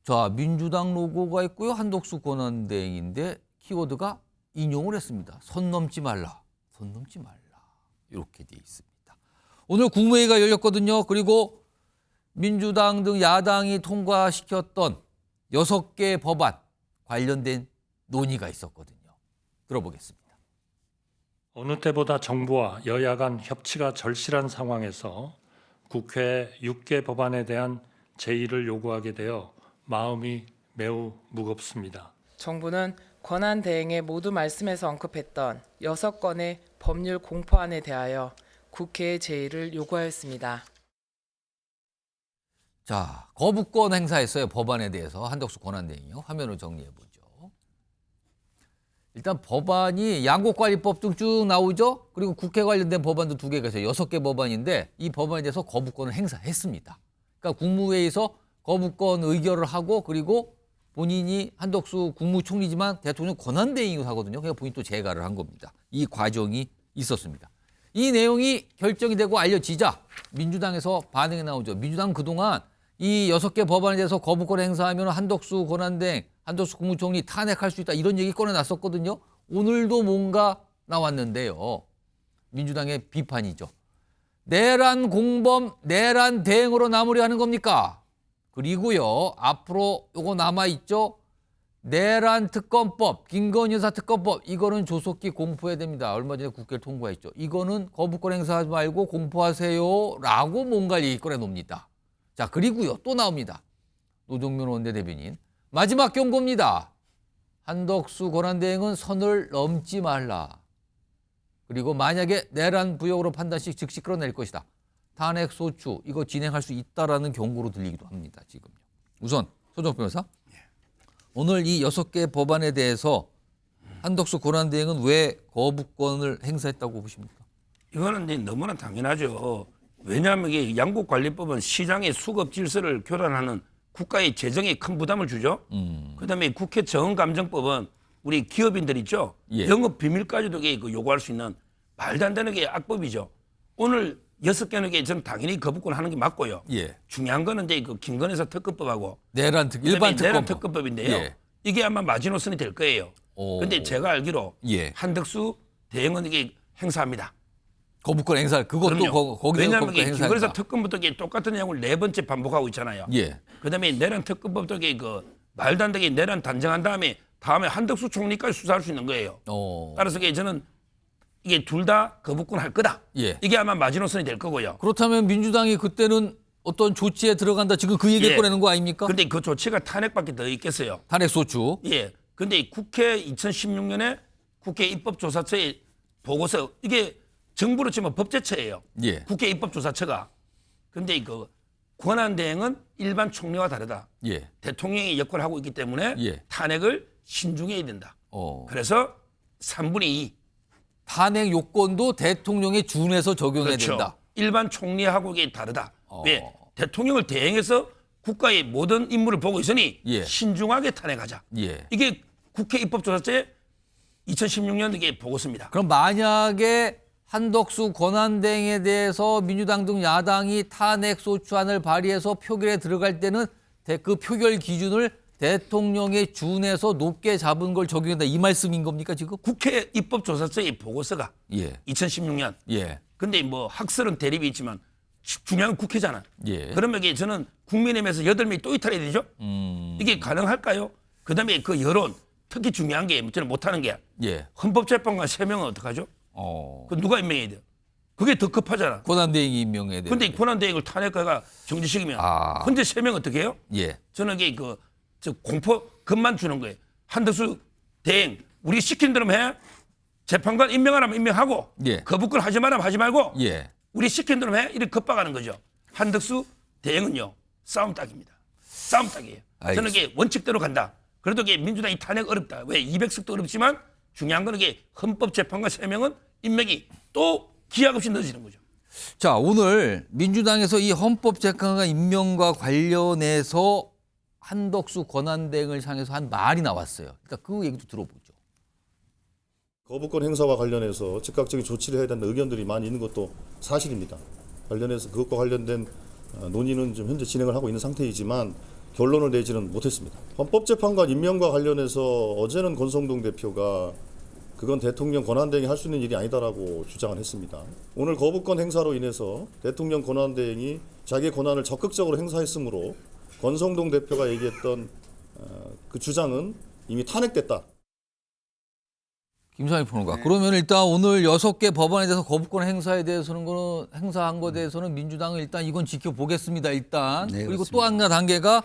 자, 민주당 로고가 있고요. 한덕수 권한대행인데 키워드가 인용을 했습니다. 선 넘지 말라. 선 넘지 말라. 이렇게 돼 있습니다. 오늘 국무회의가 열렸거든요. 그리고 민주당 등 야당이 통과시켰던 6개 법안 관련된 논의가 있었거든요. 들어보겠습니다. 어느 때보다 정부와 여야 간 협치가 절실한 상황에서 국회 6개 법안에 대한 제의를 요구하게 되어 마음이 매우 무겁습니다. 정부는 권한 대행의 모두 말씀에서 언급했던 6건의 법률 공포안에 대하여 국회의 제의를 요구하였습니다. 자, 거부권 행사했어요. 법안에 대해서 한덕수 권한대행이요. 화면을 정리해 보죠. 일단 법안이 양곡관리법 등 쭉 나오죠. 그리고 국회 관련된 법안도 2개가 있어요. 6개 법안인데 이 법안에 대해서 거부권을 행사했습니다. 그러니까 국무회의에서 거부권 의결을 하고 그리고 본인이 한덕수 국무총리지만 대통령 권한대행이기도 하거든요. 그러니까 본인이 또 재가를 한 겁니다. 이 과정이 있었습니다. 이 내용이 결정이 되고 알려지자 민주당에서 반응이 나오죠. 민주당은 그동안 이 6개 법안에 대해서 거부권 행사하면 한덕수 권한대행, 한덕수 국무총리 탄핵할 수 있다 이런 얘기 꺼내놨었거든요. 오늘도 뭔가 나왔는데요. 민주당의 비판이죠. 내란 공범, 내란 대행으로 마무리하는 겁니까? 그리고요. 앞으로 요거 남아있죠. 내란 특검법, 김건희 여사 특검법 이거는 조속히 공포해야 됩니다. 얼마 전에 국회를 통과했죠. 이거는 거부권 행사하지 말고 공포하세요 라고 뭔가 얘기 꺼내놉니다. 자, 그리고요. 또 나옵니다. 노정면 원내대변인. 마지막 경고입니다. 한덕수 권한대행은 선을 넘지 말라. 그리고 만약에 내란 부역으로 판단시 즉시 끌어낼 것이다. 탄핵 소추 이거 진행할 수 있다라는 경고로 들리기도 합니다. 지금요. 우선 소정욱 변호사. 오늘 이 6개 법안에 대해서 한덕수 권한대행은 왜 거부권을 행사했다고 보십니까? 이거는 이제 너무나 당연하죠. 왜냐하면 이게 양곡관리법은 시장의 수급 질서를 교란하는 국가의 재정에 큰 부담을 주죠. 그다음에 국회 정감정법은 우리 기업인들 있죠. 예. 영업 비밀까지도 요구할 수 있는 말도 안 되는 게 악법이죠. 오늘 6개는 게 저는 당연히 거부권 하는 게 맞고요. 예. 중요한 거는 이제 그 김건희 여사 특검법하고 내란 일반 내란 특검법. 특검법인데요. 예. 이게 아마 마지노선이 될 거예요. 그런데 제가 알기로 예. 한덕수 대행은 이게 행사합니다. 거부권 행사 그것도 거기서 왜냐하면 거부권 김건희 여사 행사니까. 특검부터 똑같은 내용을 4번째 반복하고 있잖아요. 예. 그다음에 내란 특검법도 그 말도 안 되게 내란 단정한 다음에 한덕수 총리까지 수사할 수 있는 거예요. 따라서 저는 이게 둘 다 거부권 할 거다. 예. 이게 아마 마지노선이 될 거고요. 그렇다면 민주당이 그때는 어떤 조치에 들어간다 지금 그 얘기를 예. 꺼내는 거 아닙니까? 그런데 그 조치가 탄핵밖에 더 있겠어요. 탄핵 소추. 예. 근데 국회 2016년에 국회 입법조사처의 보고서 이게 정부로 치면 법제처예요. 예. 국회 입법조사처가. 근데 그 권한대행은 일반 총리와 다르다. 예. 대통령이 역할을 하고 있기 때문에 예. 탄핵을 신중해야 된다. 그래서 3분의 2. 탄핵 요건도 대통령에 준해서 적용해야 그렇죠. 된다. 일반 총리하고 이게 다르다. 왜? 대통령을 대행해서 국가의 모든 임무를 보고 있으니 예. 신중하게 탄핵하자. 예. 이게 국회 입법조사처의 2016년 이게 보고서입니다. 그럼 만약에 한덕수 권한대행에 대해서 민주당 등 야당이 탄핵 소추안을 발의해서 표결에 들어갈 때는 그 표결 기준을 대통령에 준해서 높게 잡은 걸 적용한다 이 말씀인 겁니까 지금? 국회 입법조사처의 보고서가 예. 2016년. 예. 근데 뭐 학설은 대립이 있지만 중요한 건 국회잖아. 예. 그러면 이게 저는 국민의힘에서 8명이 또 이탈해야 되죠? 이게 가능할까요? 그다음에 그 여론, 특히 중요한 게 저는 못하는 게 예. 헌법재판관 3명은 어떡하죠? 그 누가 임명해야 돼요? 그게 더 급하잖아. 권한대행이 임명해야 돼요. 근데 권한대행을 탄핵가가 정지시키면 현재 3명 어떻게 해요? 예. 저는 이게 저 공포 겁만 주는 거예요. 한덕수 대행 우리 시킨 대로 해. 재판관 임명하라면 임명하고 예. 거부권 하지 말라면 하지 말고 예. 우리 시킨 대로 해. 이렇게 겁박하는 거죠. 한덕수 대행은요. 싸움 딱입니다. 싸움 딱이에요. 저는 이게 원칙대로 간다. 그래도 이게 민주당이 탄핵 어렵다. 왜? 200석도 어렵지만 중요한 건 이게 헌법재판관 3명은 임명이 또 기약 없이 늦어지는 거죠. 자, 오늘 민주당에서 이 헌법재판관 임명과 관련해서 한덕수 권한대행을 향해서 한 말이 나왔어요. 그러니까 그 얘기도 들어보죠. 거부권 행사와 관련해서 즉각적인 조치를 해야 된다는 의견들이 많이 있는 것도 사실입니다. 관련해서 그것과 관련된 논의는 좀 현재 진행을 하고 있는 상태이지만 결론을 내지는 못했습니다. 헌법재판관 임명과 관련해서 어제는 권성동 대표가 그건 대통령 권한대행이 할 수 있는 일이 아니다라고 주장을 했습니다. 오늘 거부권 행사로 인해서 대통령 권한대행이 자기 권한을 적극적으로 행사했으므로 권성동 대표가 얘기했던 그 주장은 이미 탄핵됐다. 김상희 평론가. 그러면 일단 오늘 6개 법안에 대해서 거부권 행사에 대해서는 행사한 것에 대해서는 민주당은 일단 이건 지켜보겠습니다. 일단. 네, 그리고 그렇습니다. 또 한 단계가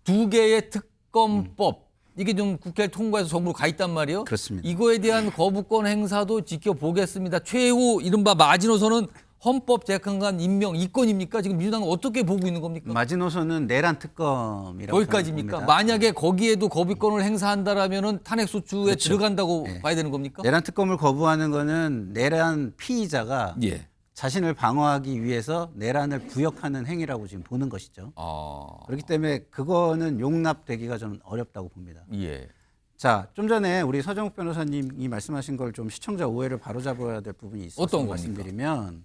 2개의 특검법. 이게 좀 국회를 통과해서 정부로 가 있단 말이에요. 그렇습니다. 이거에 대한 거부권 행사도 지켜보겠습니다. 최후 이른바 마지노선은 헌법재판관 임명 이건입니까? 지금 민주당은 어떻게 보고 있는 겁니까? 마지노선은 내란 특검이라고 거기까지입니까? 봅니다. 만약에 거기에도 거부권을 행사한다라면은 탄핵 소추에 그렇죠. 들어간다고 네. 봐야 되는 겁니까? 내란 특검을 거부하는 거는 내란 피의자가 예. 자신을 방어하기 위해서 내란을 구역하는 행위라고 지금 보는 것이죠. 아, 그렇기 때문에 그거는 용납되기가 좀 어렵다고 봅니다. 예. 자, 좀 전에 우리 서정욱 변호사님이 말씀하신 걸 좀 시청자 오해를 바로잡아야 될 부분이 있어서 어떤 말씀드리면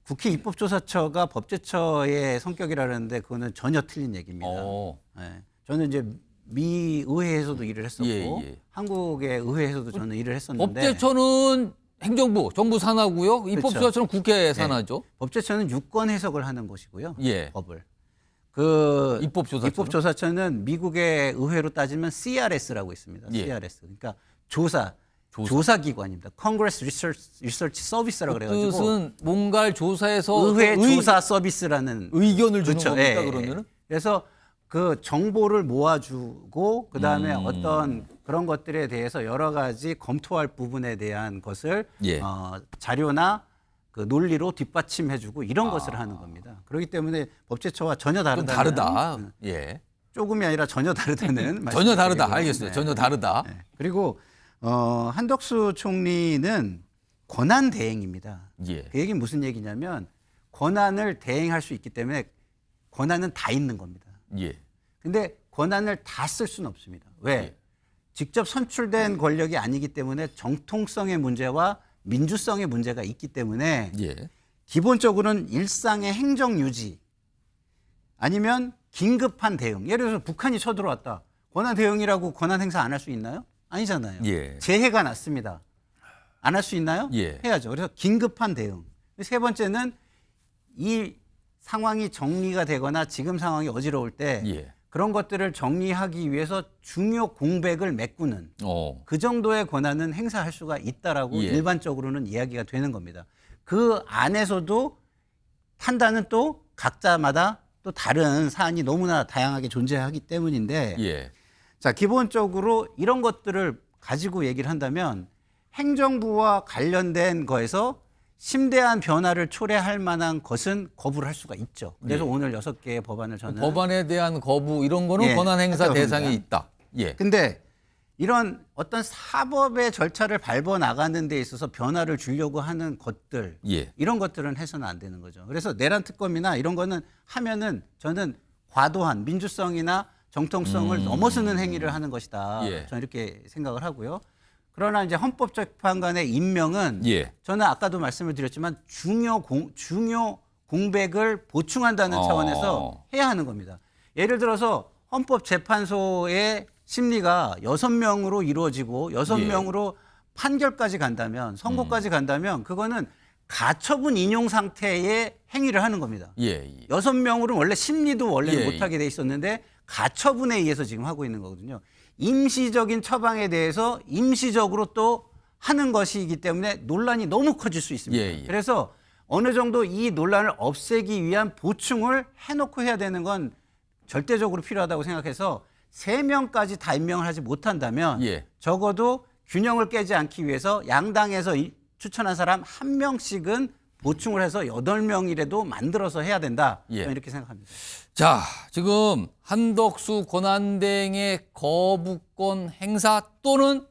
국회 입법조사처가 법제처의 성격이라는데 그거는 전혀 틀린 얘기입니다. 예. 저는 이제 미 의회에서도 일을 했었고 예. 한국의 의회에서도 저는 일을 했었는데 법제처는 행정부, 정부 산하고요. 입법조사처는 국회 산하죠. 법제처는 유권 해석을 하는 것이고요. 예. 법을. 그 입법조사처는? 입법조사처는 미국의 의회로 따지면 CRS라고 있습니다. 예. CRS. 그러니까 조사기관입니다. Congress Research Service라고 그 그래가지고 뜻은 뭔가를 조사해서 의회 그 조사 서비스라는 의견을 주는 그렇죠. 겁니까 예, 예. 그러면은? 그래서 그 정보를 모아주고 그 다음에 어떤 그런 것들에 대해서 여러 가지 검토할 부분에 대한 것을 예. 자료나 그 논리로 뒷받침해주고 이런 것을 하는 겁니다. 그렇기 때문에 법제처와 전혀 좀 다르다는 다르다. 예. 조금이 아니라 전혀 다르다는 전혀 다르다. 말씀드리고요. 알겠어요. 네. 전혀 다르다. 네. 그리고 한덕수 총리는 권한 대행입니다. 예. 그 얘기는 무슨 얘기냐면 권한을 대행할 수 있기 때문에 권한은 다 있는 겁니다. 예. 근데 권한을 다 쓸 수는 없습니다. 왜? 예. 직접 선출된 권력이 아니기 때문에 정통성의 문제와 민주성의 문제가 있기 때문에 예. 기본적으로는 일상의 행정 유지 아니면 긴급한 대응. 예를 들어서 북한이 쳐들어왔다. 권한 대응이라고 권한 행사 안 할 수 있나요? 아니잖아요. 예. 재해가 났습니다. 안 할 수 있나요? 예. 해야죠. 그래서 긴급한 대응. 세 번째는 이 상황이 정리가 되거나 지금 상황이 어지러울 때 예. 그런 것들을 정리하기 위해서 중요 공백을 메꾸는 그 정도의 권한은 행사할 수가 있다라고 예. 일반적으로는 이야기가 되는 겁니다. 그 안에서도 판단은 또 각자마다 또 다른 사안이 너무나 다양하게 존재하기 때문인데 예. 자, 기본적으로 이런 것들을 가지고 얘기를 한다면 행정부와 관련된 거에서 심대한 변화를 초래할 만한 것은 거부를 할 수가 있죠. 그래서 예. 오늘 6개의 법안을 저는 법안에 대한 거부 이런 거는 예, 권한 행사 했다고 대상에 봅니다. 있다. 예. 근데 이런 어떤 사법의 절차를 밟아 나가는 데 있어서 변화를 주려고 하는 것들 예. 이런 것들은 해서는 안 되는 거죠. 그래서 내란 특검이나 이런 거는 하면은 저는 과도한 민주성이나 정통성을 넘어서는 행위를 하는 것이다. 예. 저는 이렇게 생각을 하고요. 그러나 이제 헌법재판관의 임명은 예. 저는 아까도 말씀을 드렸지만 중요 공백을 보충한다는 차원에서 해야 하는 겁니다. 예를 들어서 헌법재판소의 심리가 6명으로 이루어지고 6명으로 판결까지 간다면 선고까지 간다면 그거는 가처분 인용 상태의 행위를 하는 겁니다. 예. 6명으로는 원래 심리도 원래는 예, 못하게 돼 있었는데 가처분에 의해서 지금 하고 있는 거거든요. 임시적인 처방에 대해서 임시적으로 또 하는 것이기 때문에 논란이 너무 커질 수 있습니다. 예, 예. 그래서 어느 정도 이 논란을 없애기 위한 보충을 해놓고 해야 되는 건 절대적으로 필요하다고 생각해서 3명까지 다 임명을 하지 못한다면 예. 적어도 균형을 깨지 않기 위해서 양당에서 추천한 사람 1명씩은 보충을 해서 8명이라도 만들어서 해야 된다. 예. 저는 이렇게 생각합니다. 자, 지금 한덕수 권한대행의 거부권 행사 또는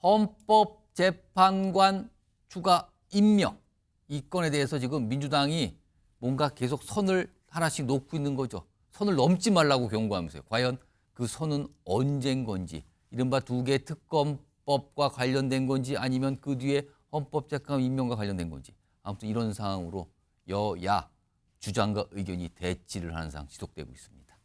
헌법재판관 추가 임명 이 건에 대해서 지금 민주당이 뭔가 계속 선을 하나씩 놓고 있는 거죠. 선을 넘지 말라고 경고하면서요. 과연 그 선은 언제인 건지 이른바 2개 특검법과 관련된 건지 아니면 그 뒤에 헌법재판관 임명과 관련된 건지 아무튼 이런 상황으로 여야 주장과 의견이 대치를 하는 상황 지속되고 있습니다.